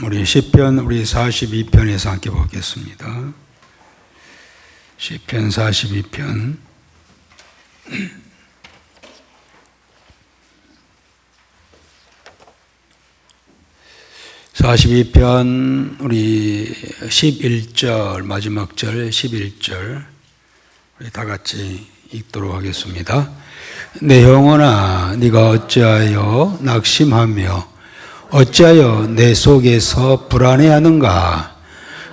우리 시편 우리 42편에서 함께 보겠습니다. 시편 42편. 우리 11절 마지막 절 11절 우리 다 같이 읽도록 하겠습니다. 내 영혼아 네가 어찌하여 낙심하며 어찌하여 내 속에서 불안해하는가?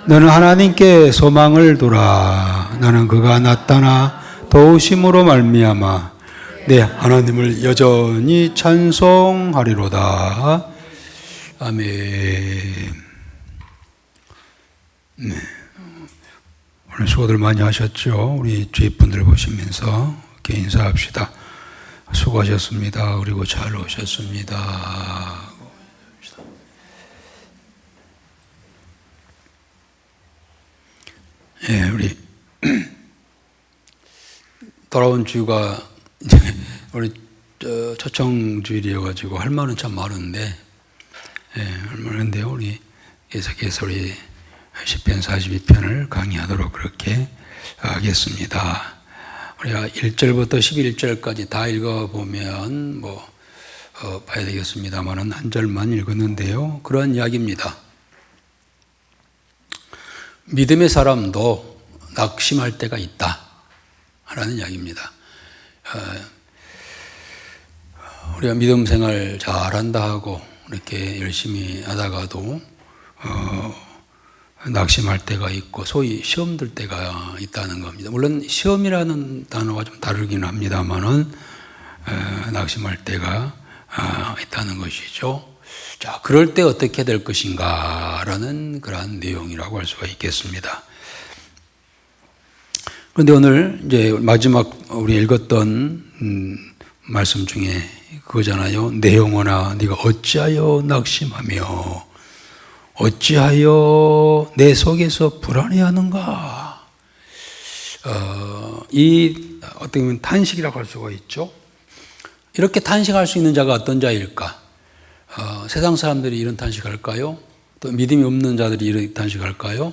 너는 하나님께 소망을 두라. 나는 그가 나타나 도우심으로 말미암아 내 하나님을 여전히 찬송하리로다. 아멘. 네. 오늘 수고들 많이 하셨죠? 우리 주위 분들 보시면서 이렇게 인사합시다. 수고하셨습니다. 그리고 잘 오셨습니다. 예, 우리 돌아온 주가 이제 우리 초청주일이어가지고 할 말은 참 많은데, 할 많은데요. 우리 계속해서 우리 시편 42편을 강의하도록 그렇게 하겠습니다. 우리가 1절부터 11절까지 다 읽어보면 봐야 되겠습니다만은 한 절만 읽었는데요. 그런 이야기입니다. 믿음의 사람도 낙심할 때가 있다 라는 이야기입니다. 우리가 믿음 생활 잘한다 하고 이렇게 열심히 하다가도 낙심할 때가 있고 소위 시험 들 때가 있다는 겁니다. 물론 시험이라는 단어가 좀 다르긴 합니다만은 낙심할 때가 있다는 것이죠. 자, 그럴 때 어떻게 될 것인가 라는 그러한 내용이라고 할 수가 있겠습니다. 그런데 오늘 이제 마지막 우리 읽었던 말씀 중에 그거잖아요. 내 영혼아 네가 어찌하여 낙심하며 어찌하여 내 속에서 불안해하는가. 이 어떻게 보면 탄식이라고 할 수가 있죠. 이렇게 탄식할 수 있는 자가 어떤 자일까? 세상 사람들이 이런 탄식할까요? 또 믿음이 없는 자들이 이런 탄식할까요?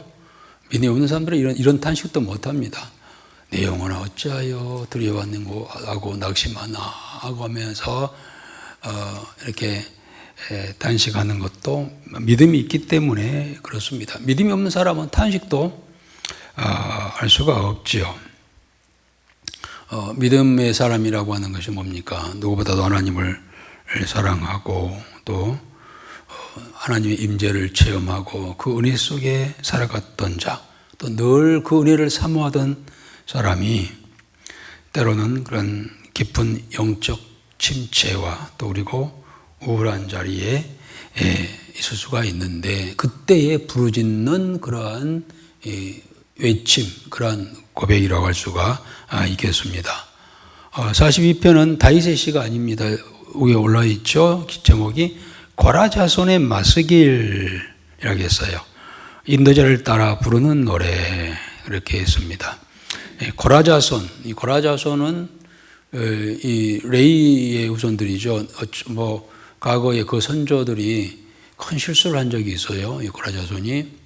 믿음이 없는 사람들은 이런 탄식도 못합니다. 내 영혼아 어찌하여 두려워하는고 하고 낙심하나 하고 하면서 이렇게 탄식하는 것도 믿음이 있기 때문에 그렇습니다. 믿음이 없는 사람은 탄식도 할 수가 없지요. 믿음의 사람이라고 하는 것이 뭡니까? 누구보다도 하나님을 사랑하고 또 하나님의 임재를 체험하고 그 은혜 속에 살아갔던 자, 또 늘 그 은혜를 사모하던 사람이 때로는 그런 깊은 영적 침체와 또 그리고 우울한 자리에 있을 수가 있는데 그때에 부르짖는 그러한 외침, 그러한 고백이라고 할 수가 있겠습니다. 42편은 다윗의 시가 아닙니다. 위에 올라 있죠. 제목이 고라자손의 마스길이라고 했어요. 인도자를 따라 부르는 노래 이렇게 했습니다. 고라자손, 이 고라자손은 이 레이의 후손들이죠. 과거에 그 선조들이 큰 실수를 한 적이 있어요. 이 고라자손이.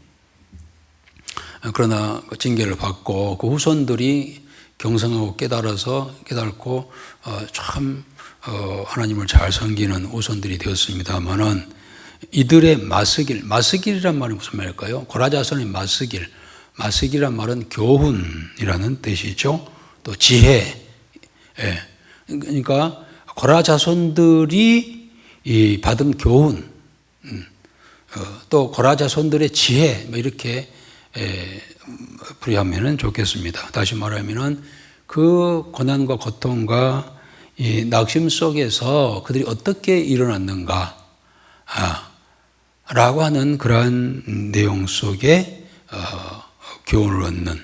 그러나 징계를 받고 그 후손들이 경성하고 깨달고 참 하나님을 잘 섬기는 후손들이 되었습니다만은 이들의 마스길이란 말이 무슨 말일까요? 고라자손의 마스길이란 말은 교훈이라는 뜻이죠. 또 지혜. 그러니까 고라자손들이 받은 교훈, 또 고라자손들의 지혜 이렇게 풀이하면 좋겠습니다. 다시 말하면은 그 고난과 고통과 이 낙심 속에서 그들이 어떻게 일어났는가 라고 하는 그러한 내용 속에 교훈을 얻는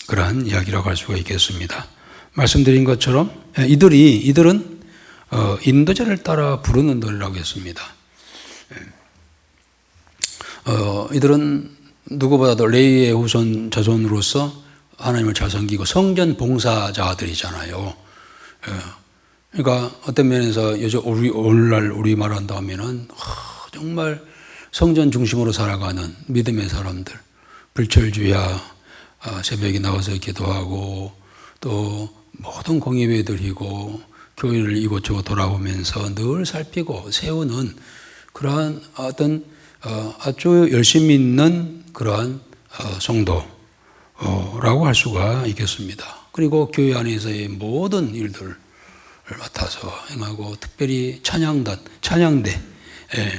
그러한 이야기라고 할 수가 있겠습니다. 말씀드린 것처럼 이들은 인도자를 따라 부르는 노래라고 했습니다. 이들은 누구보다도 레이의 후손 자손으로서 하나님을 잘 섬기고 성전 봉사자들이잖아요. 그러니까 어떤 면에서 오늘날 우리 말한다 하면은 정말 성전 중심으로 살아가는 믿음의 사람들, 불철주야 새벽에 나와서 기도하고 또 모든 공예배 드리고 교회를 이곳저곳 돌아보면서 늘 살피고 세우는 그러한 어떤 아주 열심히 있는 그러한 성도라고 할 수가 있겠습니다. 그리고 교회 안에서의 모든 일들을 맡아서 행하고 특별히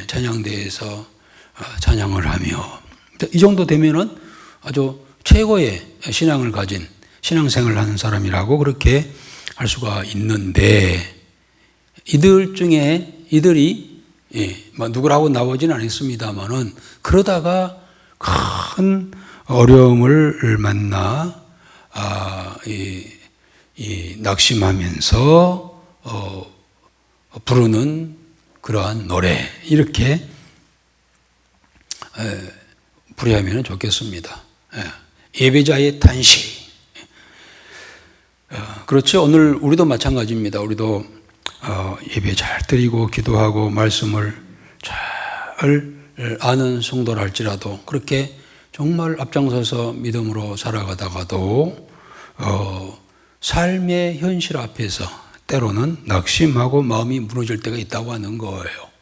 찬양대에서 찬양을 하며 이 정도 되면은 아주 최고의 신앙을 가진 신앙생활을 하는 사람이라고 그렇게 할 수가 있는데 이들 중에 이들이 누구라고 나오지는 않았습니다만은 그러다가 큰 어려움을 만나 낙심하면서 부르는 그러한 노래 이렇게 부르면 좋겠습니다. 예배자의 탄식. 그렇죠. 오늘 우리도 마찬가지입니다. 우리도 예배 잘 드리고 기도하고 말씀을 잘 아는 성도라 할지라도 그렇게 정말 앞장서서 믿음으로 살아가다가도 삶의 현실 앞에서 때로는 낙심하고 마음이 무너질 때가 있다고 하는 거예요.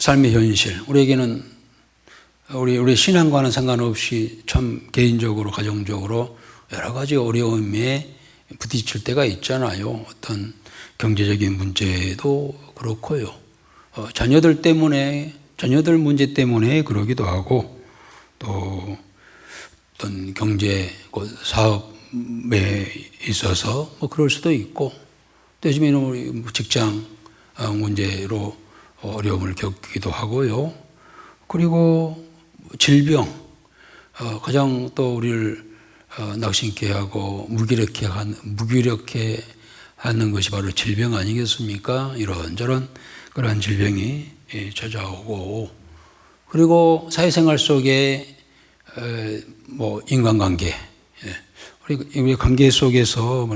삶의 현실, 우리에게는 우리 신앙과는 상관없이 참 개인적으로 가정적으로 여러 가지 어려움에 부딪힐 때가 있잖아요. 어떤 경제적인 문제도 그렇고요. 자녀들 문제 때문에 그러기도 하고 또 어떤 경제 사업에 있어서 뭐 그럴 수도 있고 또 요즘에는 우리 직장 문제로 어려움을 겪기도 하고요. 그리고 질병, 가장 또 우리를 낙심케 하고 무기력해 하는 것이 바로 질병 아니겠습니까? 이런저런 그러한 질병이 찾아오고 그리고 사회생활 속에 뭐 인간관계, 우리 관계 속에서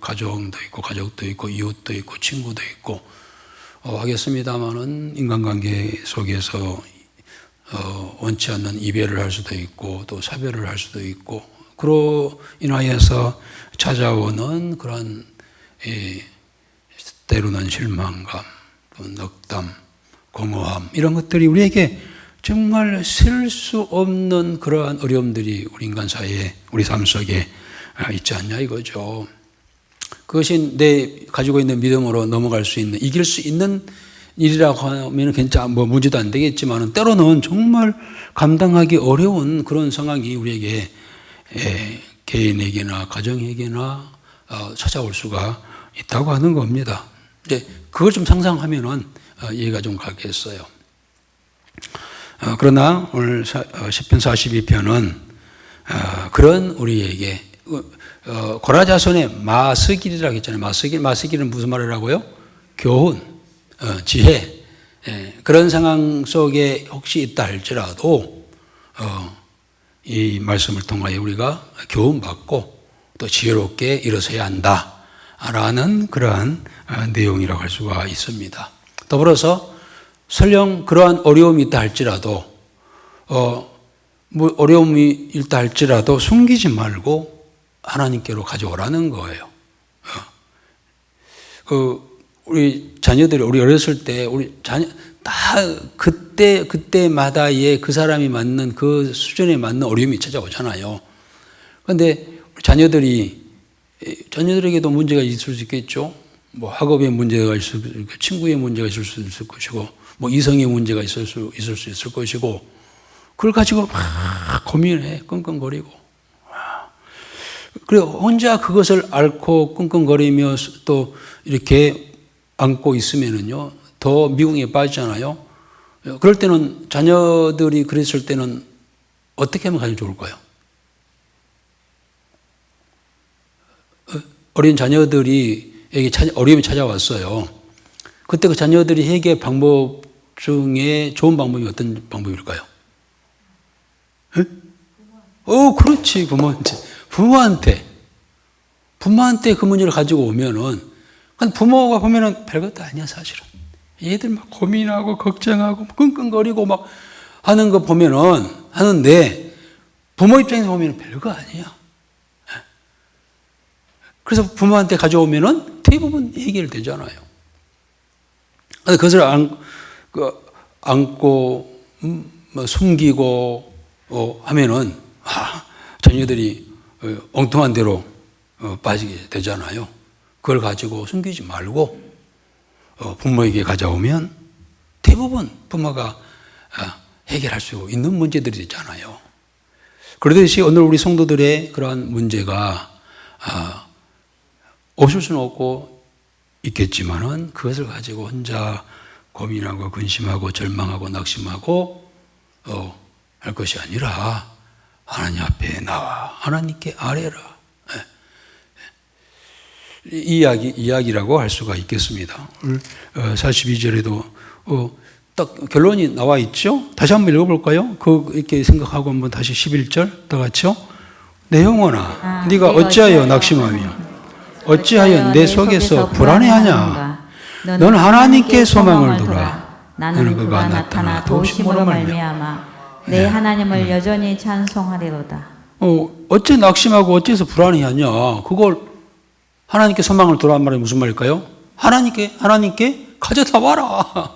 가족도 있고 이웃도 있고 친구도 있고 하겠습니다만은 인간관계 속에서 원치 않는 이별을 할 수도 있고 또 사별을 할 수도 있고 그로 인하여서 찾아오는 그런 때로는 실망감, 또 넉담, 공허함 이런 것들이 우리에게 정말 셀 수 없는 그러한 어려움들이 우리 인간 사회에 우리 삶 속에 있지 않냐 이거죠. 그것이 내 가지고 있는 믿음으로 넘어갈 수 있는 이길 수 있는 일이라고 하면 뭐 문제도 안 되겠지만 때로는 정말 감당하기 어려운 그런 상황이 우리에게 개인에게나 가정에게나 찾아올 수가 있다고 하는 겁니다. 이제 그걸 좀 상상하면은 이해가 좀 가겠어요. 그러나 오늘 시편 42편은 그런 우리에게 고라자손의 마스길이라고 했잖아요. 마스길은 무슨 말이라고요? 교훈, 지혜. 그런 상황 속에 혹시 있다 할지라도 이 말씀을 통하여 우리가 교훈받고 또 지혜롭게 일어서야 한다라는 그러한 내용이라고 할 수가 있습니다. 더불어서 설령 그러한 어려움이 있다 할지라도 뭐 어려움이 있다 할지라도 숨기지 말고 하나님께로 가져오라는 거예요. 우리 자녀들이 우리 어렸을 때 우리 자녀 다 그때마다의 그 사람이 맞는 그 수준에 맞는 어려움이 찾아오잖아요. 그런데 자녀들에게도 문제가 있을 수 있겠죠. 뭐 학업의 문제가 있을 수 있고 친구의 문제가 있을 수 있을 것이고 뭐 이성의 문제가 있을 수 있을 것이고 그걸 가지고 막 고민해 끙끙거리고 그리고 혼자 그것을 앓고 끙끙거리며 또 이렇게 안고 있으면은요 더 미궁에 빠지잖아요. 그럴 때는 자녀들이 그랬을 때는 어떻게 하면 가장 좋을까요? 어린 자녀들에게 어려움이 찾아왔어요. 그때 그 자녀들이 해결 방법 중에 좋은 방법이 어떤 방법일까요? 그렇지. 부모한테 그 문제를 가지고 오면은 부모가 보면은 별것도 아니야 사실은. 얘들 막 고민하고 걱정하고 끙끙거리고 막 하는 거 보면은 하는데 부모 입장에서 보면 별거 아니야. 그래서 부모한테 가져오면은 대부분 해결되잖아요. 그것을 안고 뭐 숨기고 하면은 자녀들이 엉뚱한 대로 빠지게 되잖아요. 그걸 가지고 숨기지 말고 부모에게 가져오면 대부분 부모가 해결할 수 있는 문제들이 있잖아요. 그러듯이 오늘 우리 성도들의 그러한 문제가 없을 수는 없고 있겠지만은 그것을 가지고 혼자 고민하고 근심하고 절망하고 낙심하고 할 것이 아니라 하나님 앞에 나와 하나님께 아뢰라. 이 이야기라고 할 수가 있겠습니다. 42절에도 딱 결론이 나와 있죠? 다시 한번 읽어볼까요? 이렇게 생각하고 한번 다시 11절 다 같이요. 내 영혼아, 네가 어찌하여 낙심하며 어찌하여 내 속에서 불안해하냐? 너는 하나님께 소망을 두라. 나는 그가 나타나 도우심으로 말미암아 내 하나님을 여전히 찬송하리로다. 어째 낙심하고 어째서 불안해하냐? 그걸 하나님께 소망을 두라는 말이 무슨 말일까요? 하나님께 가져다 와라.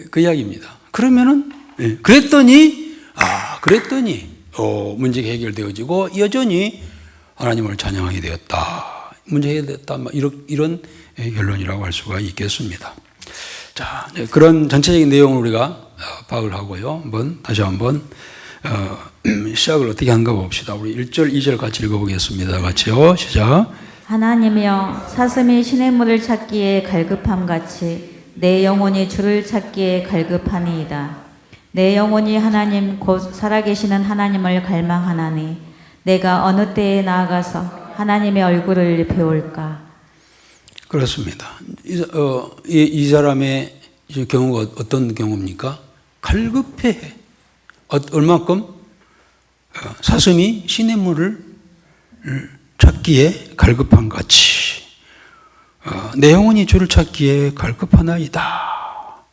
그 이야기입니다. 그러면은 그랬더니 문제가 해결되어지고 여전히 하나님을 찬양하게 되었다. 문제 해결됐다. 이런 결론이라고 할 수가 있겠습니다. 자, 그런 전체적인 내용을 우리가 파악을 하고요. 다시 한번 시작을 어떻게 하는가 봅시다. 우리 1절, 2절 같이 읽어보겠습니다. 같이요. 시작. 하나님이여, 사슴이 시냇물을 찾기에 갈급함 같이 내 영혼이 주를 찾기에 갈급하니이다. 내 영혼이 하나님 곧 살아계시는 하나님을 갈망하나니 내가 어느 때에 나아가서 하나님의 얼굴을 배울까? 그렇습니다. 이 사람의 경우가 어떤 경우입니까? 갈급해. 얼만큼? 사슴이 시냇물을 찾기에 갈급한 같이 내 영혼이 주를 찾기에 갈급하나이다.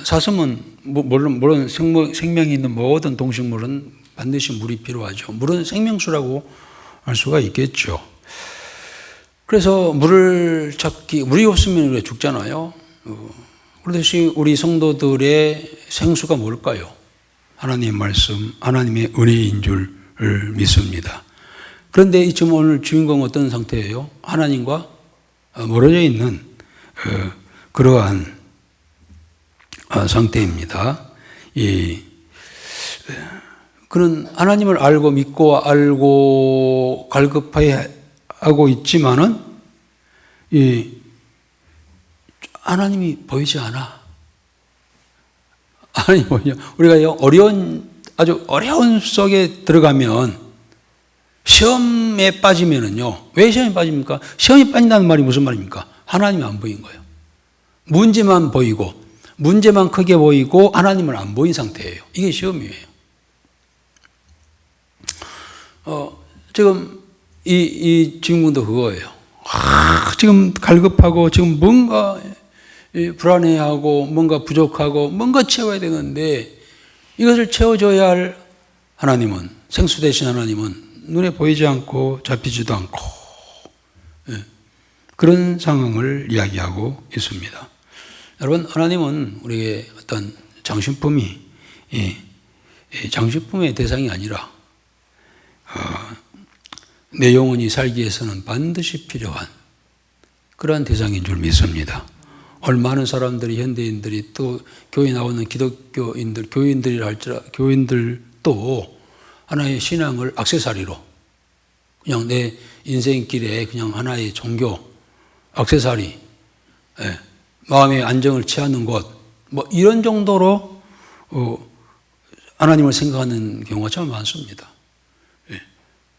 사슴은 물론 생명이 있는 모든 동식물은 반드시 물이 필요하죠. 물은 생명수라고 할 수가 있겠죠. 그래서 물이 없으면 우리가 죽잖아요. 그렇듯이 우리 성도들의 생수가 뭘까요? 하나님의 말씀, 하나님의 은혜인 줄 믿습니다. 그런데 지금 오늘 주인공은 어떤 상태예요? 하나님과 멀어져 있는 그러한 상태입니다. 그는 하나님을 알고 믿고 알고 갈급해하고 있지만은 하나님이 보이지 않아. 하나님이 보이죠. 우리가 아주 어려운 속에 들어가면 시험에 빠지면은요. 왜 시험에 빠집니까? 시험에 빠진다는 말이 무슨 말입니까? 하나님이 안 보인 거예요. 문제만 보이고 문제만 크게 보이고 하나님을 안 보인 상태예요. 이게 시험이에요. 지금 이 주인공도 그거예요. 지금 갈급하고 지금 뭔가 불안해하고 뭔가 부족하고 뭔가 채워야 되는데 이것을 채워줘야 할 하나님은, 생수 되신 하나님은 눈에 보이지 않고 잡히지도 않고 그런 상황을 이야기하고 있습니다. 여러분, 하나님은 우리에게 어떤 장식품의 대상이 아니라 내 영혼이 살기 위해서는 반드시 필요한 그러한 대상인 줄 믿습니다. 오늘 많은 사람들이, 현대인들이 또 교회 나오는 기독교인들, 교인들도 하나의 신앙을 액세서리로 그냥 내 인생길에 그냥 하나의 종교, 액세서리, 마음의 안정을 취하는 곳, 이런 정도로 하나님을 생각하는 경우가 참 많습니다.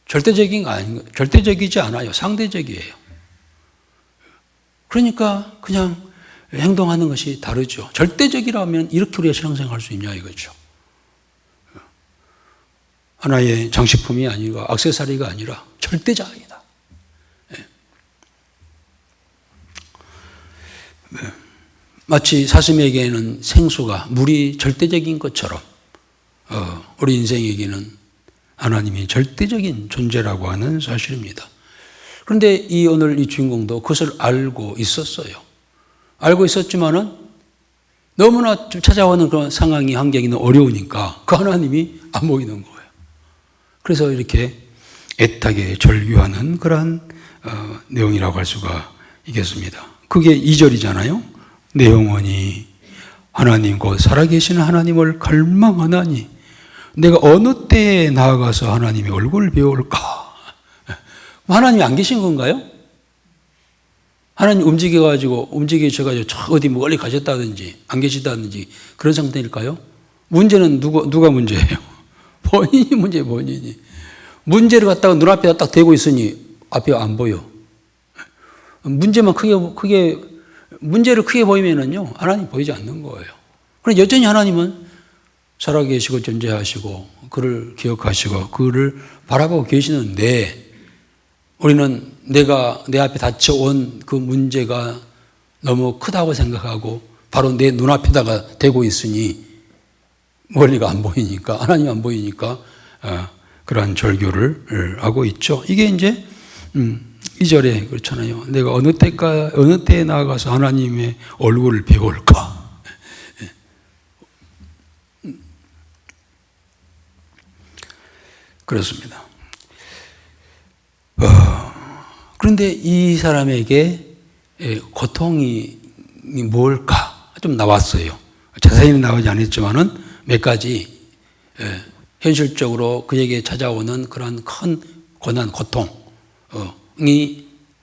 절대적이지 않아요. 상대적이에요. 그러니까 그냥 행동하는 것이 다르죠. 절대적이라면 이렇게 우리가 신앙생활 할 수 있냐 이거죠. 하나의 장식품이 아니고 액세서리가 아니라 절대자이다. 마치 사슴에게는 생수가 물이 절대적인 것처럼 우리 인생에게는 하나님이 절대적인 존재라고 하는 사실입니다. 그런데 오늘 이 주인공도 그것을 알고 있었어요. 알고 있었지만은 너무나 좀 찾아오는 그런 상황이 환경이 너무 어려우니까 그 하나님이 안 보이는 거예요. 그래서 이렇게 애타게 절규하는 그러한 내용이라고 할 수가 있겠습니다. 그게 2절이잖아요. 내 영혼이 하나님 곧 살아계시는 하나님을 갈망하나니 내가 어느 때에 나아가서 하나님의 얼굴을 배울까? 하나님이 안 계신 건가요? 하나님 움직이셔가지고 저 어디 멀리 가셨다든지 안 계시다든지 그런 상태일까요? 문제는 누가 문제예요? 본인이 문제예요, 본인이. 문제를 갖다가 눈앞에 딱 대고 있으니 앞이 안 보여. 문제를 크게 보이면은요, 하나님 보이지 않는 거예요. 그런데 여전히 하나님은 살아계시고 존재하시고, 그를 기억하시고, 그를 바라보고 계시는데, 우리는 내가 내 앞에 닥쳐온 그 문제가 너무 크다고 생각하고, 바로 내 눈앞에다가 대고 있으니, 멀리가 안 보이니까, 하나님 안 보이니까, 그러한 절교를 하고 있죠. 이게 이제, 2절에 그렇잖아요. 내가 어느 때에 나아가서 하나님의 얼굴을 배울까? 그렇습니다. 그런데 이 사람에게 고통이 뭘까? 좀 나왔어요. 자세히는 나오지 않았지만은 몇 가지 현실적으로 그에게 찾아오는 그런 큰 고난, 고통이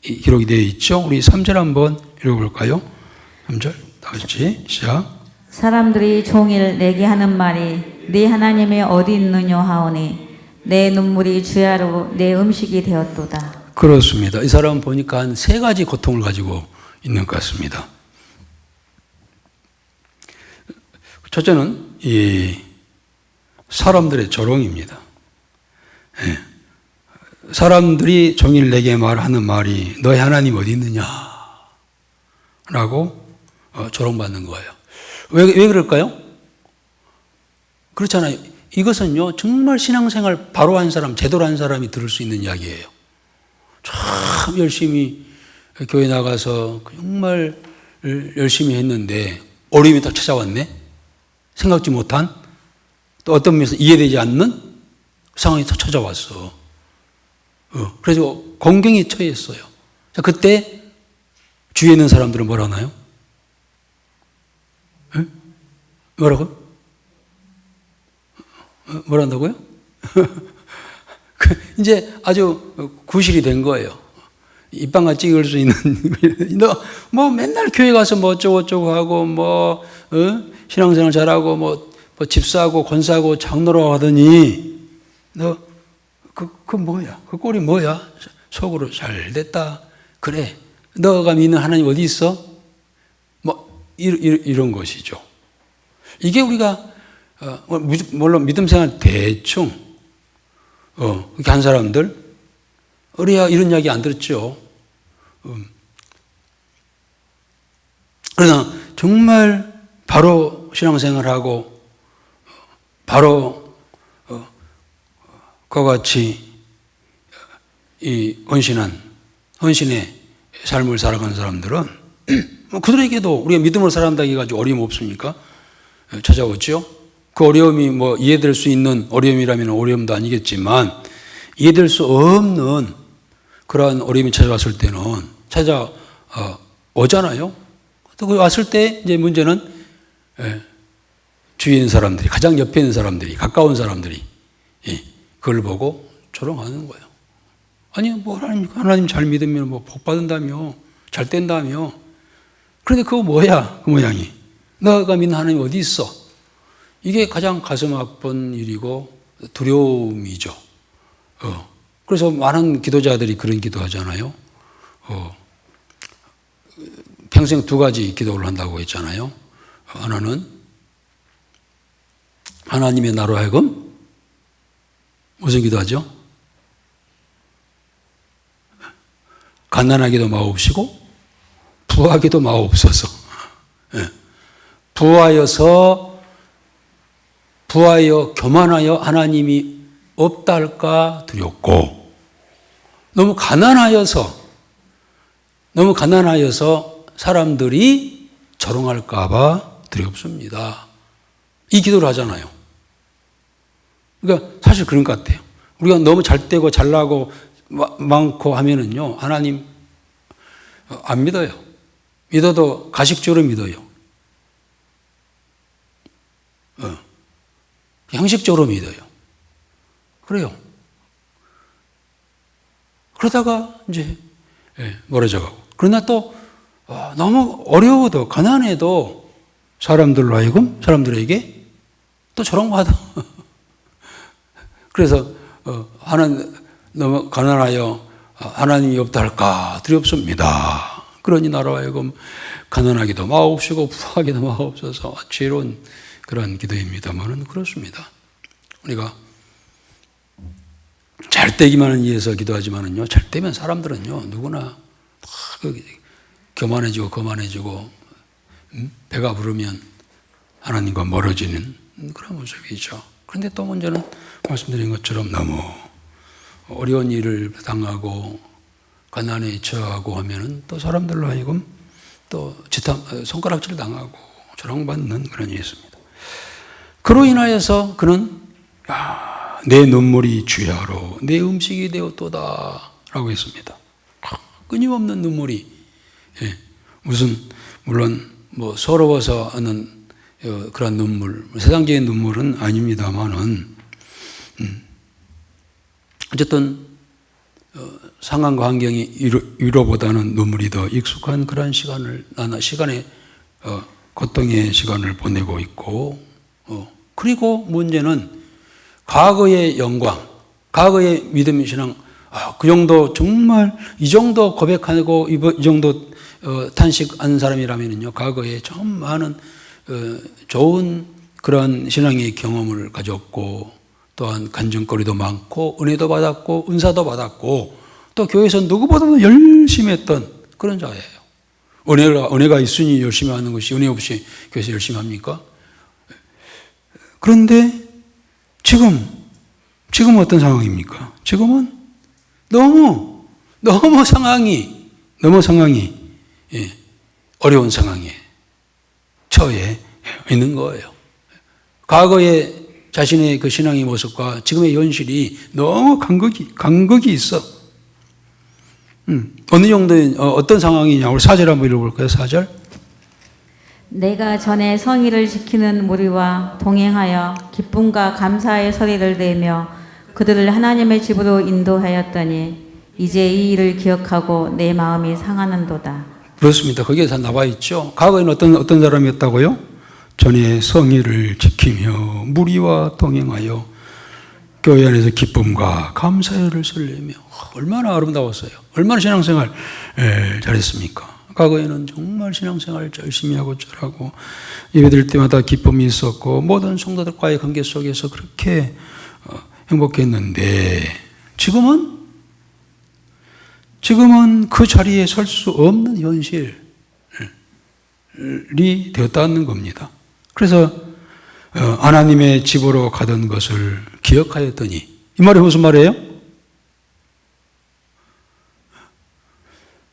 기록이 되어 있죠. 우리 3절 한번 읽어볼까요? 3절 다 같이 시작. 사람들이 종일 내게 하는 말이 네 하나님이 어디 있느냐 하오니 내 눈물이 주야로 내 음식이 되었도다. 그렇습니다. 이 사람은 보니까 한 3가지 고통을 가지고 있는 것 같습니다. 첫째는 이 사람들의 조롱입니다. 사람들이 종일 내게 말하는 말이 너희 하나님 어디 있느냐 라고 조롱받는 거예요. 왜 그럴까요? 그렇잖아요. 이것은요 정말 신앙생활 바로 한 사람, 제대로 한 사람이 들을 수 있는 이야기예요. 참 열심히 교회 나가서 정말 열심히 했는데 어려움이 딱 찾아왔네. 생각지 못한 또 어떤 면에서 이해되지 않는 상황이 또 찾아왔어. 그래서 공경에 처했어요. 자, 그때 주위에 있는 사람들은 뭐라 하나요? 뭐라고? 뭐라 한다고요? 이제 아주 구실이 된 거예요. 입방아 찍을 수 있는, 너, 맨날 교회 가서 어쩌고저쩌고 하고, 신앙생활 잘하고, 집 사고, 권 사고, 장로라고 하더니, 너, 그 뭐야? 그 꼴이 뭐야? 속으로 잘 됐다. 그래. 너가 믿는 하나님 어디 있어? 이런 것이죠. 이게 우리가, 물론 믿음 생활 대충, 그렇게 한 사람들, 우리야 이런 이야기 안 들었죠. 그러나 정말 바로 신앙생활하고, 바로, 그와 같이 이 헌신의 삶을 살아가는 사람들은 그들에게도 우리가 믿음으로 살아간다고 해가지고 어려움 없습니까? 찾아오죠. 그 어려움이 이해될 수 있는 어려움이라면 어려움도 아니겠지만 이해될 수 없는 그러한 어려움이 찾아왔을 때는 찾아오잖아요. 또 그 왔을 때 이제 문제는 주위에 있는 사람들이, 가장 옆에 있는 사람들이, 가까운 사람들이 그걸 보고 조롱하는 거예요. 아니, 하나님 잘 믿으면 복 받는다며, 잘 된다며. 그런데 그거 뭐야, 그 모양이. 너가 믿는 하나님 어디 있어? 이게 가장 가슴 아픈 일이고 두려움이죠. 그래서 많은 기도자들이 그런 기도하잖아요. 평생 2가지 기도를 한다고 했잖아요. 하나는 하나님의 나로 하여금 무슨 기도하죠? 가난하기도 마옵시고 부하기도 마옵소서. 부하여 교만하여 하나님이 없다 할까 두렵고, 너무 가난하여서 사람들이 조롱할까 봐 두렵습니다. 이 기도를 하잖아요. 그러니까 사실 그런 것 같아요. 우리가 너무 잘되고 잘나고 많고 하면은요, 하나님 안 믿어요. 믿어도 가식적으로 믿어요. 형식적으로 믿어요. 그래요. 그러다가 이제 멀어져가고. 그러나 또 너무 어려워도 가난해도 사람들에게 또 조롱받아. 그래서 너무 가난하여 하나님이 없다 할까 두렵습니다. 그러니 나로 하여금 가난하기도 마옵시고 부하기도 마옵소서. 지혜로운 그런 기도입니다만은 그렇습니다. 우리가 잘 되기만을 위해서 기도하지만은요, 잘 되면 사람들은요, 누구나 교만해지고 거만해지고 배가 부르면 하나님과 멀어지는 그런 모습이죠. 그런데 또 문제는 말씀드린 것처럼 너무 어려운 일을 당하고 가난에 처하고 하면은 또 사람들로 하여금 또 손가락질 당하고 조롱받는 그런 일이 있습니다. 그로 인하여서 그는 내 눈물이 주야로 내 음식이 되었도다 라고 했습니다. 끊임없는 눈물이, 물론 서러워서 하는 그런 눈물, 세상적인 눈물은 아닙니다만은, 어쨌든 상황과 환경이 위로보다는 눈물이 더 익숙한 그런 시간에 고통의 시간을 보내고 있고, 그리고 문제는 과거의 영광, 과거의 믿음의 신앙, 그 정도 정말 이 정도 고백하고 이 정도 탄식한 사람이라면요, 과거에 좀 많은 좋은 그런 신앙의 경험을 가졌고, 또한 간증거리도 많고 은혜도 받았고 은사도 받았고 또 교회에서 누구보다도 열심히 했던 그런 자예요. 은혜가 있으니 열심히 하는 것이, 은혜 없이 교회에서 열심히 합니까? 그런데 지금 어떤 상황입니까? 지금은 너무 상황이 어려운 상황에 처해 있는 거예요. 과거에 자신의 그 신앙의 모습과 지금의 현실이 너무 간극이 있어. 어느 정도의 어떤 상황이냐? 우리 4절 한번 읽어볼까요? 4절. 내가 전에 성의를 지키는 무리와 동행하여 기쁨과 감사의 소리를 내며 그들을 하나님의 집으로 인도하였더니 이제 이 일을 기억하고 내 마음이 상하는도다. 그렇습니다. 거기에 다 나와 있죠. 과거에는 어떤 사람이었다고요? 전에 성의를 지키며 무리와 동행하여 교회 안에서 기쁨과 감사를 설레며, 얼마나 아름다웠어요. 얼마나 신앙생활 잘했습니까? 과거에는 정말 신앙생활을 열심히 하고 잘하고 예배드릴 때마다 기쁨이 있었고 모든 성도들과의 관계 속에서 그렇게 행복했는데, 지금은 그 자리에 설 수 없는 현실이 되었다는 겁니다. 그래서 하나님의 집으로 가던 것을 기억하였더니, 이 말이 무슨 말이에요?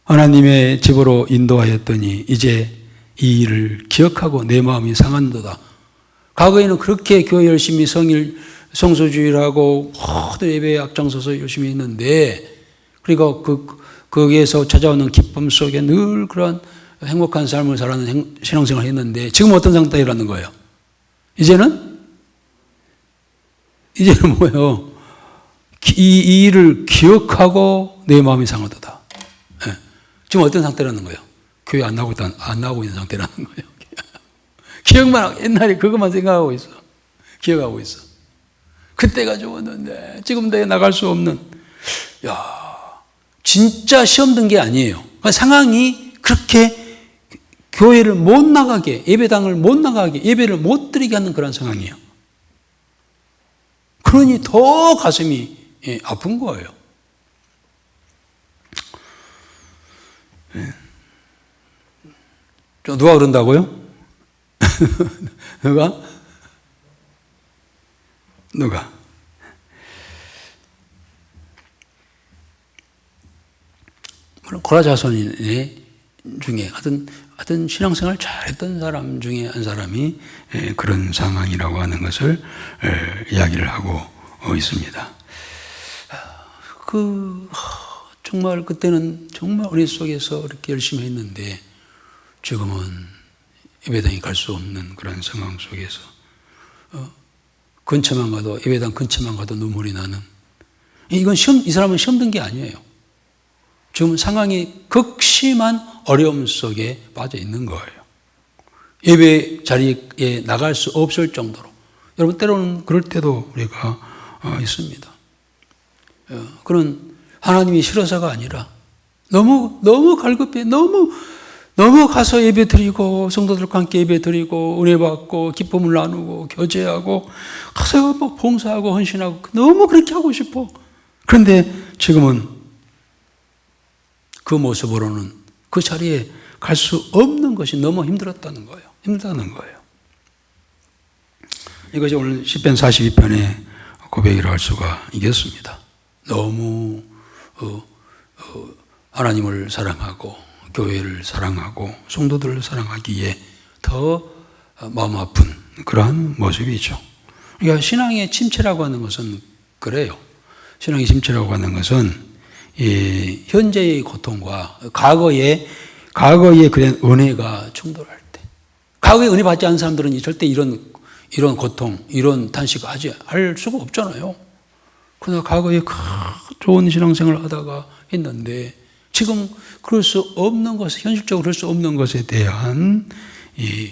하나님의 집으로 인도하였더니 이제 이 일을 기억하고 내 마음이 상한도다. 과거에는 그렇게 교회 열심히 성소주의를 모든 예배에 앞장서서 열심히 했는데, 그리고 거기에서 찾아오는 기쁨 속에 늘 그런 행복한 삶을 살아가는 신앙생활을 했는데, 지금 어떤 상태라는 거예요? 이제는 뭐예요? 이 일을 기억하고 내 마음이 상하도다. 지금 어떤 상태라는 거예요? 교회 안 나오고 있는 상태라는 거예요. 기억만 하고, 옛날에 그것만 생각하고 있어. 기억하고 있어. 그때가 좋았는데 지금 내가 나갈 수 없는. 진짜 시험 든 게 아니에요. 상황이 그렇게 교회를 못 나가게, 예배당을 못 나가게, 예배를 못 드리게 하는 그런 상황이에요. 그러니 더 가슴이 아픈 거예요. 누가 그런다고요? 누가? 물론 고라 자손의 중에 하여튼 신앙생활 잘했던 사람 중에 한 사람이 그런 상황이라고 하는 것을 이야기를 하고 있습니다. 정말 그때는 정말 어린 속에서 이렇게 열심히 했는데 지금은 예배당에 갈 수 없는 그런 상황 속에서 근처만 가도 예배당 근처만 가도 눈물이 나는 이건 이 사람은 시험 든 게 아니에요. 지금 상황이 극심한 어려움 속에 빠져 있는 거예요. 예배 자리에 나갈 수 없을 정도로. 여러분 때로는 그럴 때도 우리가 있습니다. 그런 하나님이 싫어서가 아니라 너무 갈급해 너무 가서 예배 드리고 성도들과 함께 예배 드리고 은혜 받고 기쁨을 나누고 교제하고 가서 막 봉사하고 헌신하고 너무 그렇게 하고 싶어. 그런데 지금은 그 모습으로는 그 자리에 갈 수 없는 것이 너무 힘들었다는 거예요. 힘들다는 거예요. 이것이 오늘 시편 42편의 고백이라고 할 수가 있겠습니다. 너무 하나님을 사랑하고 교회를 사랑하고 성도들을 사랑하기에 더 마음 아픈 그러한 모습이죠. 그러니까 신앙의 침체라고 하는 것은 그래요. 신앙의 침체라고 하는 것은 이 현재의 고통과 과거의 그런 은혜가 충돌할 때, 과거에 은혜 받지 않은 사람들은 절대 이런 고통, 이런 탄식 할 수가 없잖아요. 그러나 과거에 좋은 신앙생활을 하다가 했는데 지금 그럴 수 없는 것, 현실적으로 그럴 수 없는 것에 대한 이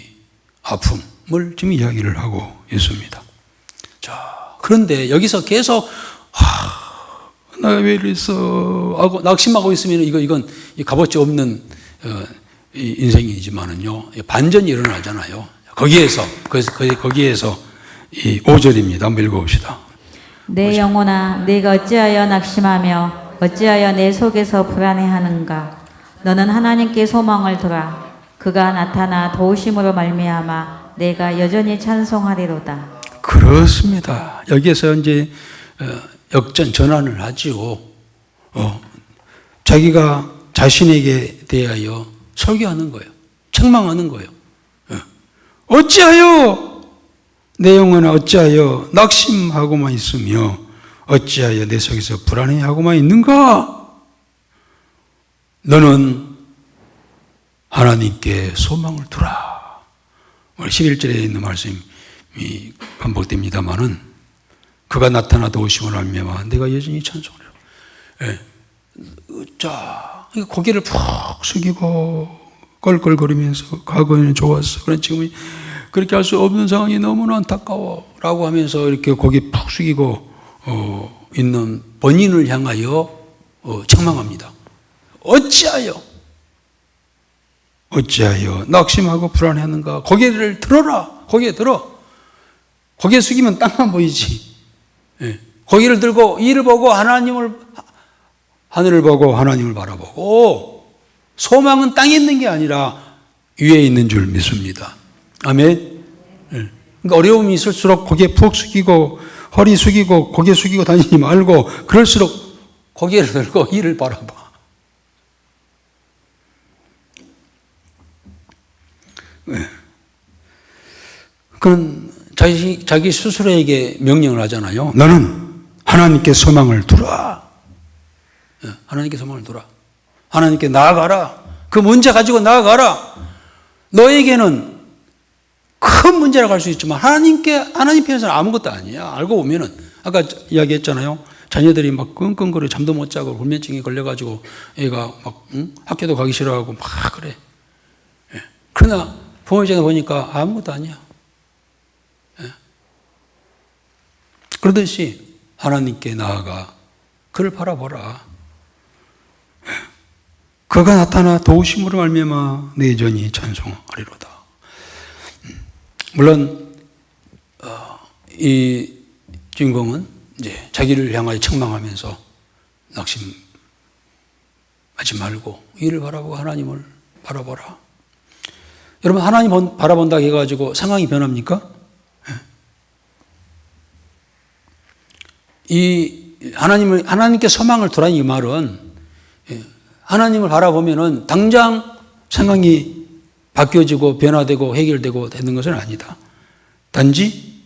아픔을 지금 이야기를 하고 있습니다. 자, 그런데 여기서 계속 나 왜 이랬어 하고 낙심하고 있으면 이건 값어치 없는 인생이지만은요 반전이 일어나잖아요. 거기에서 이 5절입니다. 한번 읽어봅시다. 내 영혼아 내가 어찌하여 낙심하며 어찌하여 내 속에서 불안해하는가. 너는 하나님께 소망을 두라. 그가 나타나 도우심으로 말미암아 내가 여전히 찬송하리로다. 그렇습니다. 여기에서 이제 전환을 하지요. 자기가 자신에게 대하여 설교하는 거예요. 책망하는 거예요. 어찌하여 내 영혼아 어찌하여 낙심하고만 있으며 어찌하여 내 속에서 불안해하고만 있는가? 너는 하나님께 소망을 두라. 11절에 있는 말씀이 반복됩니다마는 그가 나타나 도우심을 알며 내가 여전히 찬송하리라. 자, 고개를 푹 숙이고 껄껄거리면서 과거에는 좋았어. 그런데 지금 그렇게 할 수 없는 상황이 너무나 안타까워. 라고 하면서 이렇게 고개 푹 숙이고 있는 본인을 향하여 책망합니다. 어찌하여 낙심하고 불안해하는가? 고개를 들어라. 고개 들어. 고개 숙이면 땅만 보이지. 고개를 들고 이를 보고 하늘을 보고 하나님을 바라보고 소망은 땅에 있는 게 아니라 위에 있는 줄 믿습니다. 아멘. 그러니까 어려움이 있을수록 고개 푹 숙이고 허리 숙이고 고개 숙이고 다니지 말고 그럴수록 고개를 들고 이를 바라봐. 그런 자기 스스로에게 명령을 하잖아요. 너는 하나님께 소망을 두라. 하나님께 소망을 두라. 하나님께 나아가라. 그 문제 가지고 나아가라. 너에게는 큰 문제라고 할 수 있지만 하나님 편에서는 아무것도 아니야. 알고 보면은 아까 이야기했잖아요. 자녀들이 막 끙끙거려 잠도 못 자고 불면증에 걸려가지고 애가 막 학교도 가기 싫어하고 막 그래. 그러나 부모 입장에서 보니까 아무것도 아니야. 그러듯이 하나님께 나아가 그를 바라보라. 그가 나타나 도우심으로 말미암아 내 여전히 찬송하리로다. 물론 이 주인공은 이제 자기를 향하여 책망하면서 낙심하지 말고 이를 바라보고 하나님을 바라보라. 여러분, 하나님 바라본다고 해가지고 상황이 변합니까? 하나님께 소망을 두라는 이 말은, 하나님을 바라보면은 당장 상황이 바뀌어지고 변화되고 해결되고 되는 것은 아니다. 단지,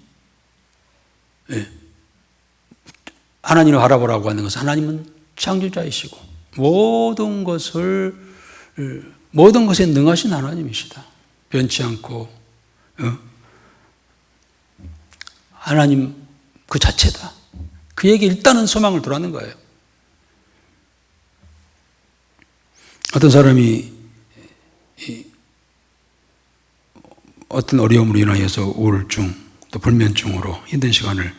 하나님을 바라보라고 하는 것은 하나님은 창조자이시고 모든 것에 능하신 하나님이시다. 변치 않고, 하나님 그 자체다. 그에게 일단은 소망을 두라는 거예요. 어떤 사람이 어떤 어려움으로 인하여서 우울증 또 불면증으로 힘든 시간을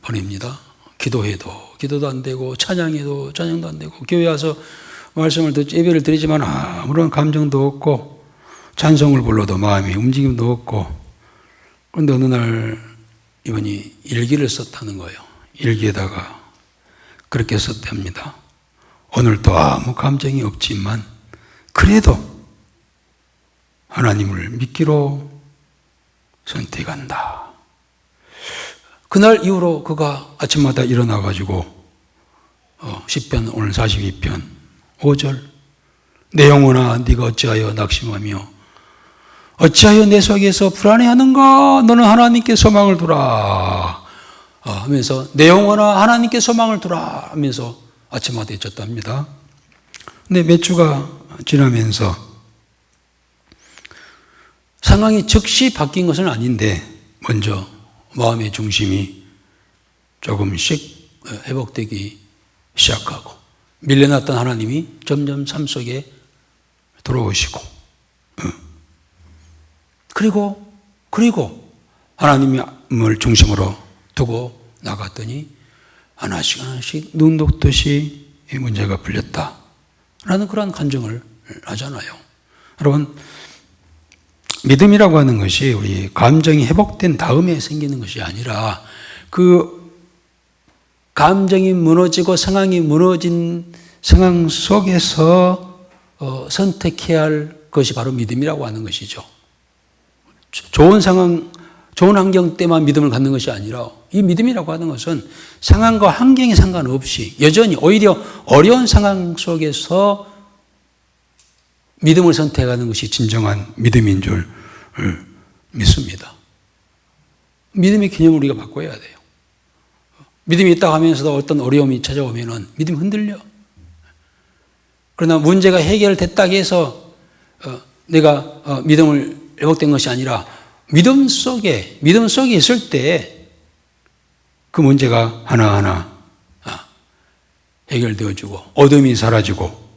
보냅니다. 기도도 안 되고 찬양도 안 되고 교회 와서 말씀을 듣지 예배를 드리지만 아무런 감정도 없고 찬송을 불러도 마음이 움직임도 없고, 그런데 어느 날 이분이 일기를 썼다는 거예요. 일기에다가 그렇게 썼답니다. 오늘도 아무 감정이 없지만 그래도 하나님을 믿기로 선택한다. 그날 이후로 그가 아침마다 일어나가지고 시편 오늘 42편 5절 내 영혼아 네가 어찌하여 낙심하며 어찌하여 내 속에서 불안해하는가 너는 하나님께 소망을 두라 하면서 내 영혼아 하나님께 소망을 두라 하면서 아침마다 외쳤답니다. 근데 몇 주가 지나면서 상황이 즉시 바뀐 것은 아닌데 먼저 마음의 중심이 조금씩 회복되기 시작하고 밀려났던 하나님이 점점 삶 속에 들어오시고 그리고 하나님을 중심으로 두고 나갔더니 하나씩 눈 녹듯이 이 문제가 풀렸다라는 그런 간증을 하잖아요. 여러분, 믿음이라고 하는 것이 우리 감정이 회복된 다음에 생기는 것이 아니라 그 감정이 무너지고 상황이 무너진 상황 속에서 선택해야 할 것이 바로 믿음이라고 하는 것이죠. 좋은 상황, 좋은 환경 때만 믿음을 갖는 것이 아니라 이 믿음이라고 하는 것은 상황과 환경에 상관없이 여전히 오히려 어려운 상황 속에서 믿음을 선택하는 것이 진정한 믿음인 줄 믿습니다. 믿음의 개념을 우리가 바꿔야 돼요. 믿음이 있다고 하면서도 어떤 어려움이 찾아오면 믿음이 흔들려. 그러나 문제가 해결됐다고 해서 내가 믿음을 회복된 것이 아니라 믿음 속에 있을 때 그 문제가 하나하나 해결되어지고 어둠이 사라지고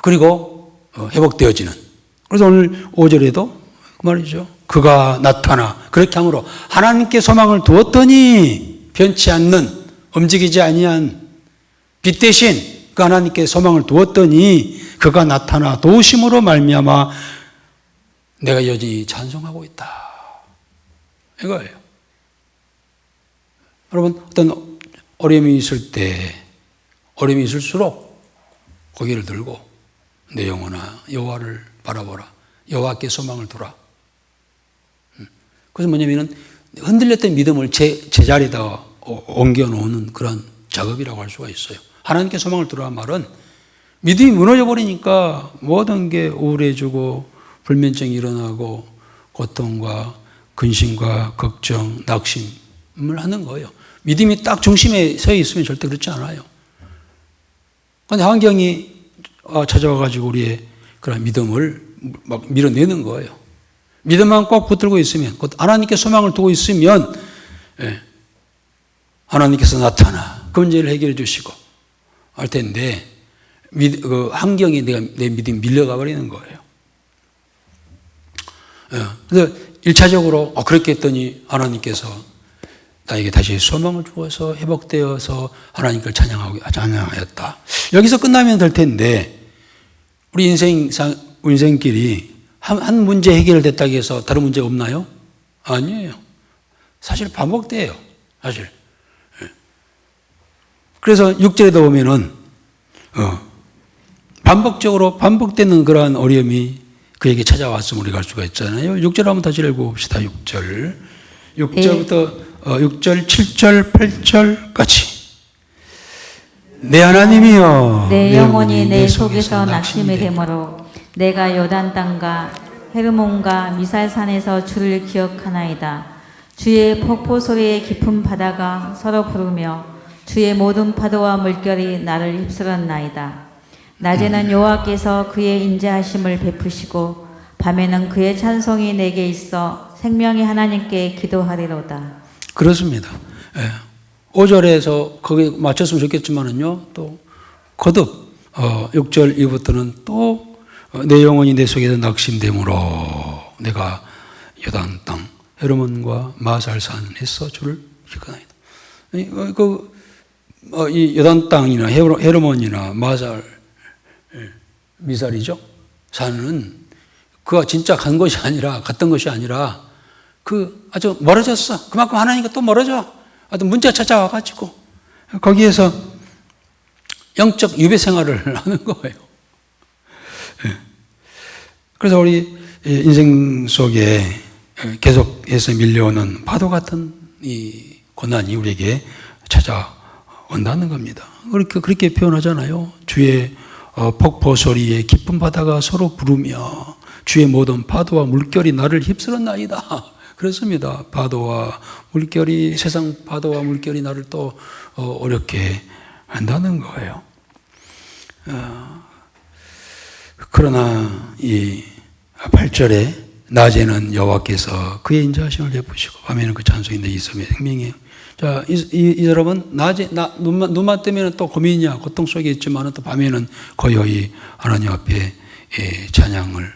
그리고 회복되어지는. 그래서 오늘 5절에도 그 말이죠. 그가 나타나 그렇게 함으로 하나님께 소망을 두었더니 변치 않는 움직이지 아니한 빛 대신 그 하나님께 소망을 두었더니 그가 나타나 도우심으로 말미암아 내가 여전히 찬송하고 있다. 이거예요. 여러분, 어떤 어려움이 있을 때, 어려움이 있을수록 고개를 들고 내 영혼아 여호와를 바라보라. 여호와께 소망을 두라. 그래서 뭐냐면은 흔들렸던 믿음을 제자리에다 옮겨놓는 그런 작업이라고 할 수가 있어요. 하나님께 소망을 두라는 말은 믿음이 무너져 버리니까 모든 게 우울해지고 불면증이 일어나고 고통과 근심과 걱정, 낙심을 하는 거예요. 믿음이 딱 중심에 서 있으면 절대 그렇지 않아요. 그런데 환경이 찾아와가지고 우리의 그런 믿음을 막 밀어내는 거예요. 믿음만 꼭 붙들고 있으면, 하나님께 소망을 두고 있으면 하나님께서 나타나 그 문제를 해결해 주시고 할 텐데 그 환경에 내 믿음이 밀려가 버리는 거예요. 그래서 1차적으로 그렇게 했더니 하나님께서 나에게 다시 소망을 주어서 회복되어서 하나님께 찬양하였다. 여기서 끝나면 될 텐데 우리 인생길이 한 문제 해결됐다고 해서 다른 문제가 없나요? 아니에요. 사실 반복돼요. 사실. 그래서 6절에도 보면은 반복되는 그러한 어려움이 그에게 찾아왔음을 우리가 알 수가 있잖아요. 6절 한번 다시 읽어봅시다. 6절. 6절부터 6절, 7절, 8절까지. 내 하나님이여, 내 영혼이 내 속에서 낙심이 되므로 내가 요단 땅과 헤르몬과 미살산에서 주를 기억하나이다. 주의 폭포 소리에 깊은 바다가 서로 부르며 주의 모든 파도와 물결이 나를 휩쓸었나이다. 낮에는 여호와께서 그의 인자하심을 베푸시고 밤에는 그의 찬송이 내게 있어 생명의 하나님께 기도하리로다. 그렇습니다. 5절에서 거기에 맞췄으면 좋겠지만은요, 또 거듭 6절 이후부터는 또 내 영혼이 내 속에서 낙심됨으로 내가 요단 땅 헤르몬과 마살산에서 주를 기억하나이다. 이 요단 땅이나 헤르몬이나 미살이죠. 산은 그가 진짜 갔던 것이 아니라 그 아주 멀어졌어. 그만큼 하나님과 또 멀어져. 어떤 문제가 찾아와가지고 거기에서 영적 유배 생활을 하는 거예요. 그래서 우리 인생 속에 계속해서 밀려오는 파도 같은 이 고난이 우리에게 찾아온다는 겁니다. 그렇게 표현하잖아요. 주의 폭포 소리에 깊은 바다가 서로 부르며 주의 모든 파도와 물결이 나를 휩쓸었나이다. 그렇습니다. 파도와 물결이, 세상 파도와 물결이 나를 또 어렵게 한다는 거예요. 그러나 이 8절에 낮에는 여호와께서 그의 인자하심을 베푸시고 밤에는 그 찬송이 내 있음에 생명이에요. 자, 이 사람은 낮에 눈만 뜨면 또 고민이야, 고통 속에 있지만 또 밤에는 거의 하나님 앞에 찬양을,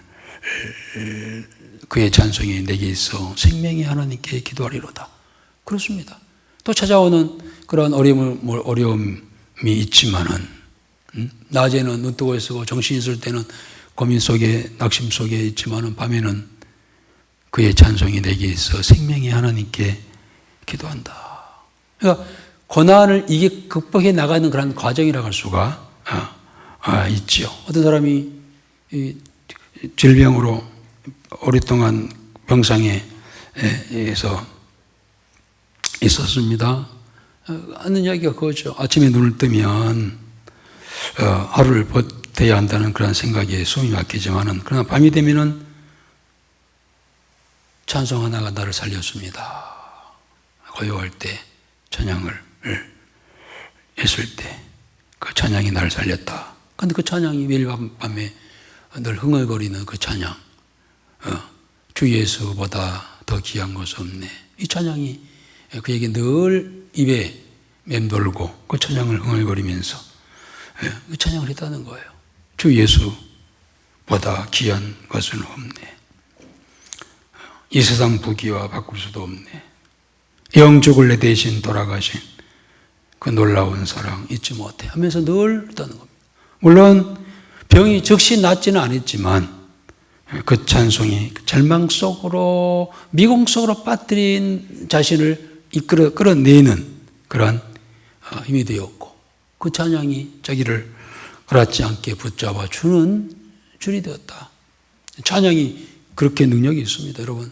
그의 찬송이 내게 있어 생명이 하나님께 기도하리로다. 그렇습니다. 또 찾아오는 그런 어려움이 있지만은 낮에는 눈 뜨고 있고 정신이 있을 때는 고민 속에, 낙심 속에 있지만은 밤에는 그의 찬송이 내게 있어 생명이 하나님께 기도한다. 그러니까 고난을 이게 극복해 나가는 그런 과정이라고 할 수가 있지요. 어떤 사람이 이 질병으로 오랫동안 병상에서 있었습니다. 하는 이야기가 그거죠. 아침에 눈을 뜨면 하루를 버텨야 한다는 그런 생각에 숨이 막히지만은, 그러나 밤이 되면은 찬송 하나가 나를 살렸습니다. 고요할 때 찬양을 했을 때 그 찬양이 나를 살렸다. 근데 그 찬양이 매일 밤에 늘 흥얼거리는 그 찬양, 주 예수보다 더 귀한 것은 없네. 이 찬양이 그에게 늘 입에 맴돌고 그 찬양을 흥얼거리면서 그 찬양을 했다는 거예요. 주 예수보다 귀한 것은 없네. 이 세상 부귀와 바꿀 수도 없네. 영죽을 내 대신 돌아가신 그 놀라운 사랑 잊지 못해 하면서 늘 했다는 겁니다. 물론 병이 즉시 낫지는 않았지만 그 찬송이 절망 속으로, 미궁 속으로 빠뜨린 자신을 끌어내는 그러한 힘이 되었고, 그 찬양이 자기를 그렇지 않게 붙잡아 주는 줄이 되었다. 찬양이 그렇게 능력이 있습니다. 여러분,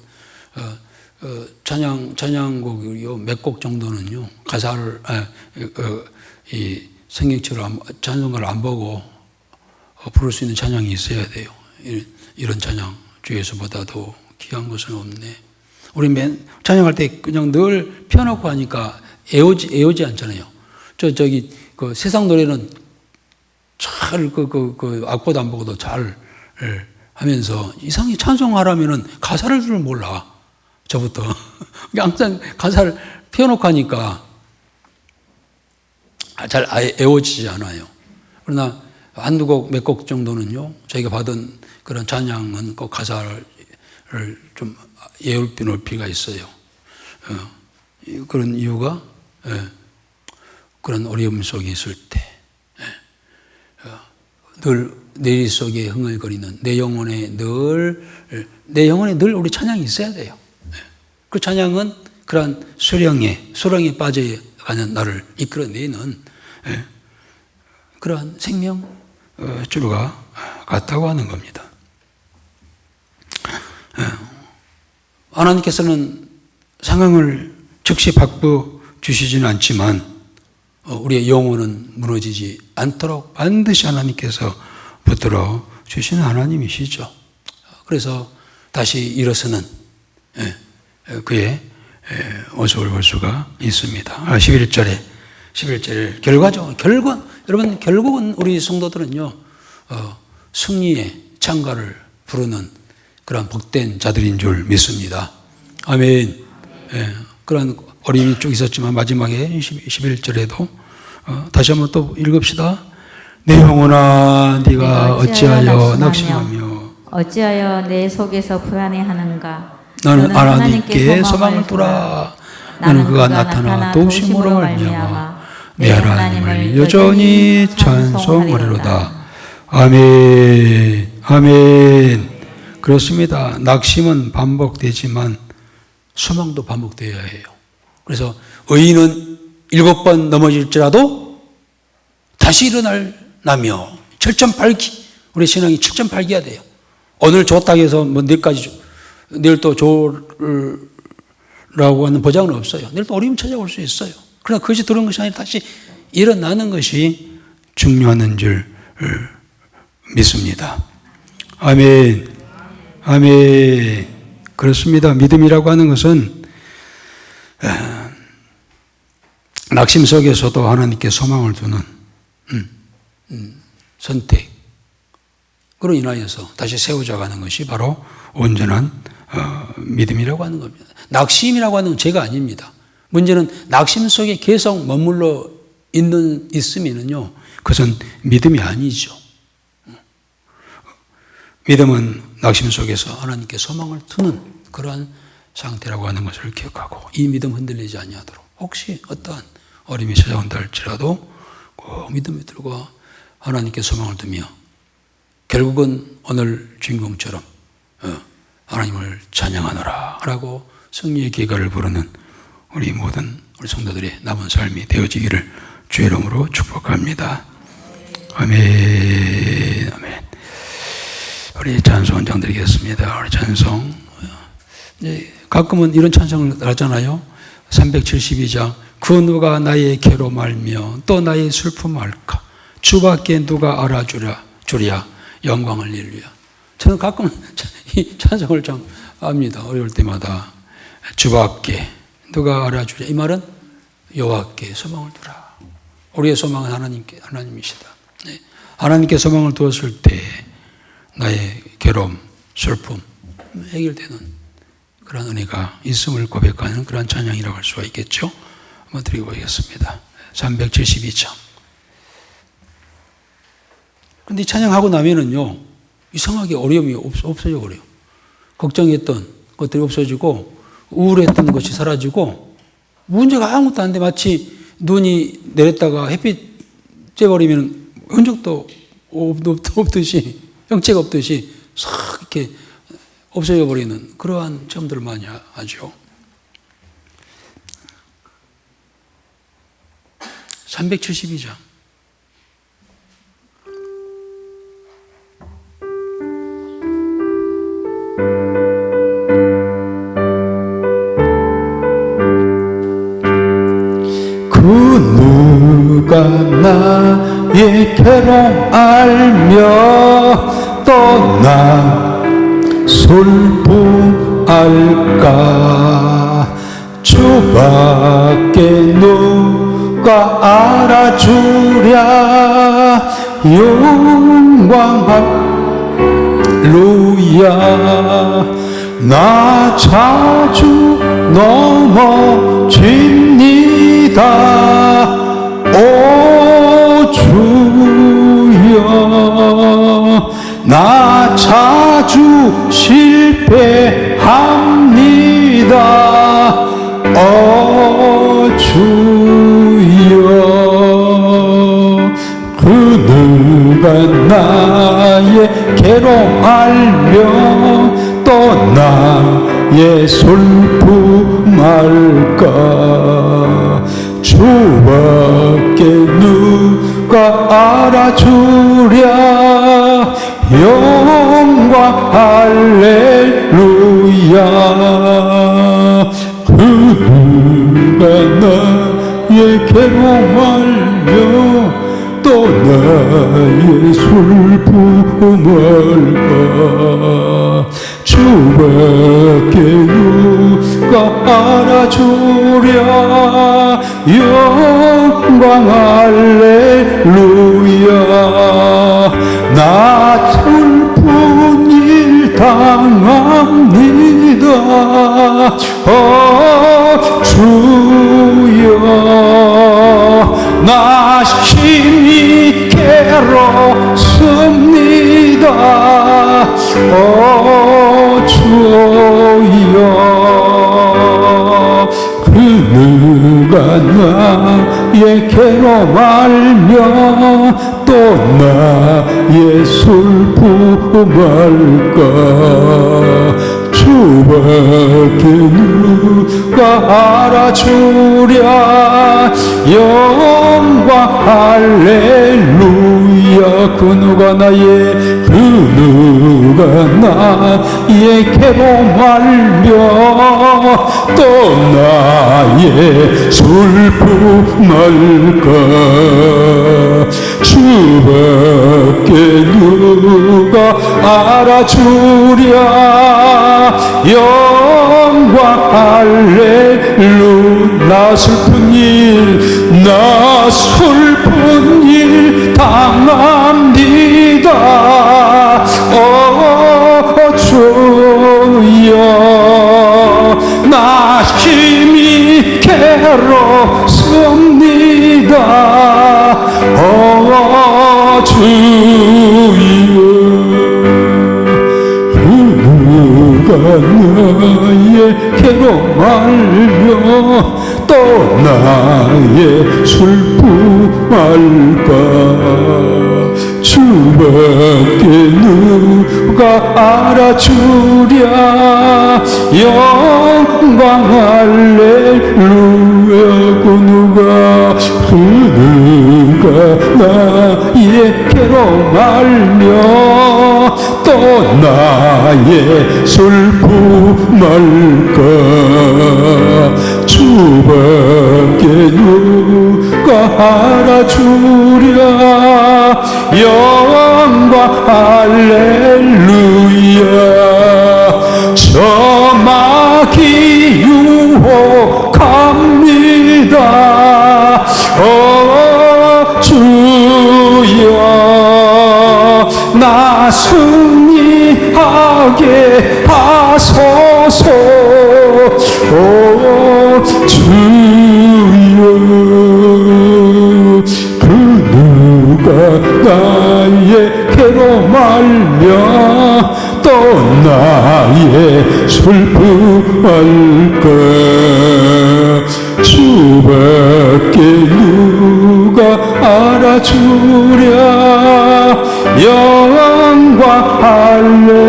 찬양곡 몇 곡 정도는요, 가사를, 이 성경처럼 찬송가를 안 보고 부를 수 있는 찬양이 있어야 돼요. 이런 찬양, 주 예수보다도 귀한 것은 없네. 우리 찬양할 때 그냥 늘 펴놓고 하니까 애오지 않잖아요. 저기, 그 세상 노래는 잘, 악보도 안 보고도 잘 하면서 이상히 찬송하라면은 가사를 줄 몰라. 저부터. 항상 가사를 펴놓고 하니까 잘 애워지지 않아요. 그러나 한두 곡, 몇 곡 정도는요, 저희가 받은 그런 찬양은 꼭 가사를 좀 예울 필요가 있어요. 그런 이유가, 그런 어려움 속에 있을 때, 늘 내리 속에 흥얼거리는 내 영혼에 늘 우리 찬양이 있어야 돼요. 그 찬양은 그러한 수렁에 빠져가는 나를 이끌어내는 그러한 생명, 주가 같다고 하는 겁니다. 하나님께서는 상황을 즉시 바꿔 주시지는 않지만 우리의 영혼은 무너지지 않도록 반드시 하나님께서 붙들어 주시는 하나님이시죠. 그래서 다시 일어서는 그의 모습을 볼 수가 있습니다. 11절에 여러분 결국은 우리 성도들은요 승리의 창가를 부르는 그런 복된 자들인 줄 믿습니다. 아멘. 그런 어려움이 쭉 있었지만 마지막에 11절에도 다시 한번 또 읽읍시다. 내 영혼아 네가 어찌하여 낙심하며 어찌하여 내 속에서 불안해하는가. 나는 하나님께 소망을 두라. 나는 그가 나타나 도우심으로 말미암아 내 하나님을 여전히 찬송하리로다. 아멘. 아멘. 그렇습니다. 낙심은 반복되지만 소망도 반복되어야 해요. 그래서 의인은 7번 넘어질지라도 다시 일어나며 7.8기, 우리 신앙이 7.8기야 돼요. 오늘 좋다고 해서 뭐 내일 또 좋으라고 하는 보장은 없어요. 내일 또 어려움 찾아올 수 있어요. 그러나 그것이 들어온 것이 아니라 다시 일어나는 것이 중요한 줄 믿습니다. 아멘. 아멘. 그렇습니다. 믿음이라고 하는 것은 낙심 속에서도 하나님께 소망을 두는 선택, 그로 인하여서 다시 세워져가는 것이 바로 온전한 믿음이라고 하는 겁니다. 낙심이라고 하는 건 죄가 아닙니다. 문제는 낙심 속에 계속 머물러 있으면요, 그것은 믿음이 아니죠. 믿음은 낙심 속에서 하나님께 소망을 두는 그러한 상태라고 하는 것을 기억하고, 이 믿음 흔들리지 아니하도록 혹시 어떠한 어려움이 찾아온다 할지라도 꼭 믿음이 들고 하나님께 소망을 두며 결국은 오늘 주인공처럼 하나님을 찬양하노라 라고 승리의 기가를 부르는 우리 모든 우리 성도들의 남은 삶이 되어지기를 주의 이름으로 축복합니다. 아멘. 아멘. 우리 찬송 원장 드리겠습니다. 우리 찬송. 가끔은 이런 찬송을 하잖아요. 372장. 그 누가 나의 괴로 말며 또 나의 슬픔 알까. 주밖에 누가 알아주랴 영광을 일루야. 저는 가끔 이 찬송을 참 합니다. 어려울 때마다. 주밖에 누가 알아주랴. 이 말은 여호와께 소망을 두라. 우리의 소망은 하나님이시다. 하나님께 소망을 두었을 때 나의 괴로움, 슬픔 해결되는 그런 은혜가 있음을 고백하는 그런 찬양이라고 할 수가 있겠죠. 한번 드려보겠습니다. 372장. 그런데 찬양하고 나면은요, 이상하게 어려움이 없어져 버려요. 걱정했던 것들이 없어지고 우울했던 것이 사라지고 문제가 아무것도 안 돼. 마치 눈이 내렸다가 햇빛 쬐버리면 흔적도 없듯이, 형체가 없듯이 싹 이렇게 없어져 버리는 그러한 점들을 많이 하죠. 372장. 그 누가 나의 괴로움 알며 또 나 슬픔 알까. 주밖에 누가 알아주랴 영광 할렐루야. 나 자주 넘어집니다. 오 주여. 나 자주 실패합니다. 오 주여. 그 누가 나의 괴로움 알며 또 나의 슬픔 알까. 주밖에 누가 누가 알아주랴 영광 할렐루야 그 누가 나의 괴로움 알며 또 나의 슬픔 알까 주밖에 누가 알아주랴 영광 할렐루야 나 슬픈 일 당합니다 주여 나 심히 괴롭습니다 주여 그 누가 나의 괴로움 알며 또 나의 슬픔 알까 주밖에 누가 알아주랴 영광 할렐루야 그 누가 나의 괴로움 알며 또 나의 슬픔 알까 주밖에 누가 알아주랴 영광 할렐루야 나 슬픈 일 당합니다 주여 나 힘이 괴롭습니다 주여 그 누가 나의 괴로움 알며 또 나의 슬픔 알까 주밖에 누가 알아주랴 영광 할렐루야 그 누가 나의 괴로움 알며 또 나의 슬픔 알까 주밖에 누가 알아주랴 영광 할렐루야 저막이 유혹합니다 주여 나 승리하게 하소서 주여 그 누가 나의 괴로움 알며 또 나의 슬픔 알까 주밖에 누가 알아주랴 영광 할렐루야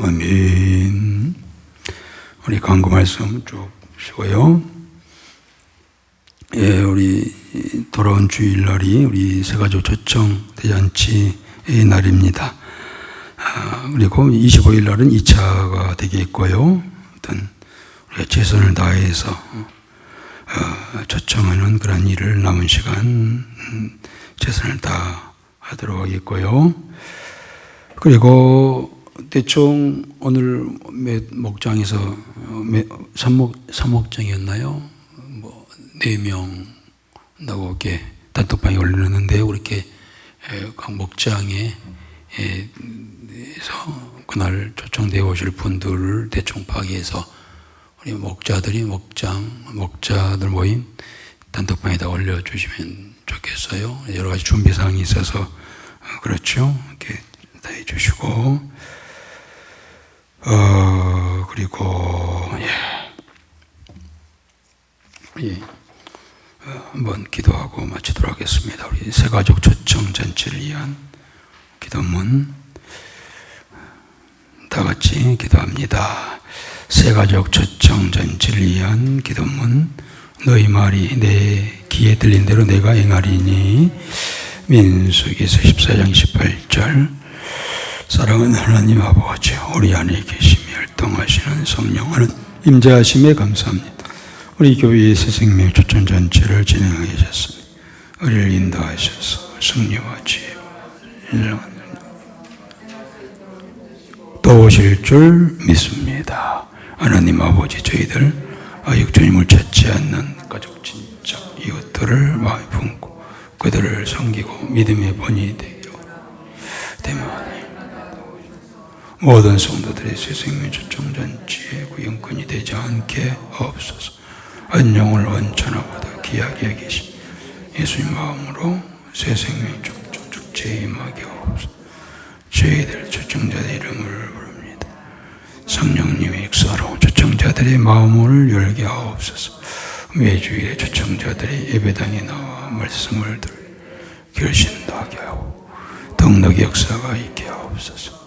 아멘. 우리 광고 말씀 쭉 보시고요. 예, 우리 돌아온 주일날이 우리 새가족 초청 대잔치의 날입니다. 그리고 25일 날은 2차가 되겠고요. 어떤 우리가 최선을 다해서 초청하는 그런 일을 남은 시간 최선을 다하도록 하겠고요. 그리고 대충 오늘 목장에서 3목장이었나요? 4명 나오게 단톡방에 올려놨는데 그렇게 각 목장에 그날 초청되어 오실 분들을 대충 파악해서 우리 목자들 모임 단톡방에다 올려주시면 좋겠어요. 여러 가지 준비사항이 있어서 그렇죠. 이렇게 다 해주시고 그리고 한번 기도하고 마치도록 하겠습니다. 우리 새가족 초청 잔치를 위한 기도문 다 같이 기도합니다. 새가족 초청 잔치를 위한 기도문 너희 말이 내 귀에 들린 대로 내가 행하리니. 민수기서 14장 18절. 사랑하는 하나님 아버지, 우리 안에 계시며 활동하시는 성령하는 임재하심에 감사합니다. 우리 교회의 새 생명 초청잔치를 진행하게 하셨습니다. 우리를 인도하셔서 승리와 지혜와 또 오실 줄 믿습니다. 하나님 아버지, 저희들 아직 주님을 찾지 않는 가족, 친척, 이웃들을 마음에 품고 그들을 섬기고 믿음의 본이 되기로 대면하니 모든 성도들의 새 생명 초청잔치의 구경꾼이 되지 않게 하옵소서. 안녕을 원천하보다 귀하게 여기신 예수님 마음으로 새 생명 축제에 임하게 하옵소서. 저희들 초청자들의 이름을 부릅니다. 성령님의 역사로 초청자들의 마음을 열게 하옵소서. 매주일에 초청자들이 예배당에 나와 말씀을 들을 결심도 하게 하고 동력 역사가 있게 하옵소서.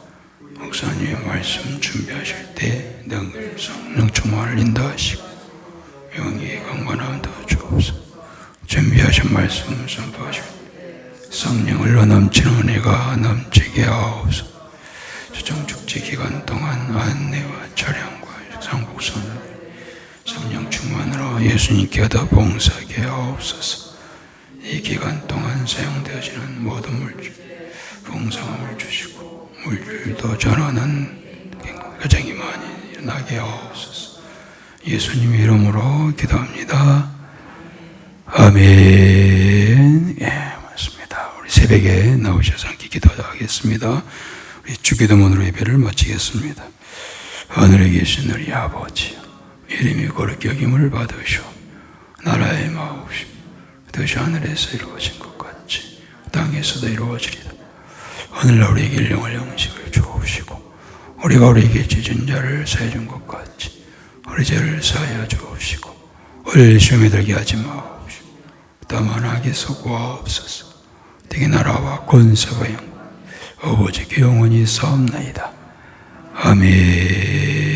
목사님의 말씀 준비하실 때 늘 성령 충만을 인도하시고 영의 강건함도 주옵소서. 준비하신 말씀 선포하실 때 성령 흘러 넘치는 은혜가 넘치게 하옵소서. 초청축제 기간 동안 안내와 차량과 상복선 성령 충만으로 예수님께 얻어 봉사하게 하옵소서. 이 기간 동안 사용되어지는 모든 물질 봉사함을 주시고 물질도 전하는 가정이 많이 일어나게 하옵소서. 예수님의 이름으로 기도합니다. 아멘. 예, 맞습니다. 우리 새벽에 나오셔서 함께 기도하겠습니다. 우리 주기도문으로 예배를 마치겠습니다. 하늘에 계신 우리 아버지, 이름이 거룩히 여김을 받으시오. 나라의 마옵시오. 뜻이 하늘에서 이루어진 것 같이 땅에서도 이루어지리다. 오늘날 우리에게 일용할 양식을 주옵시고 우리가 우리에게 지은 자를 사해 준 것 같이 우리 죄를 사하여 주옵시고 우리를 시험에 들게 하지 마옵시고 다만 악에서 구하옵소서. 되게 나라와 권세와 영광 아버지께 영원히 사옵나이다. 아멘.